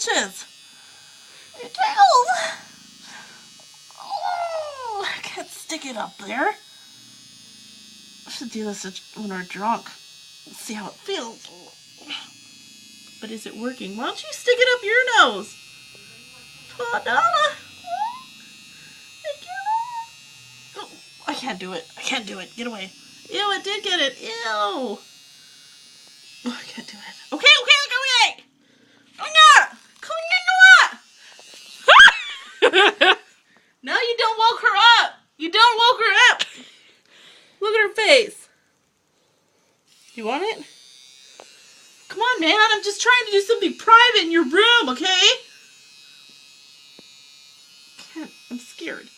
itches. It tickles. Oh, I can't stick it up there. I should do this when we're drunk. Let's see how it feels. But is it working? Why don't you stick it up your nose? Oh, Donna. Oh, I can't do it. I can't do it. Get away. Ew, it did get it. Ew. Oh, I can't do it. Okay, go away. Come here. No, you don't woke her up. You don't woke her up. Look at her face. You want it? Come on, man. I'm just trying to do something private in your room, okay? I'm scared.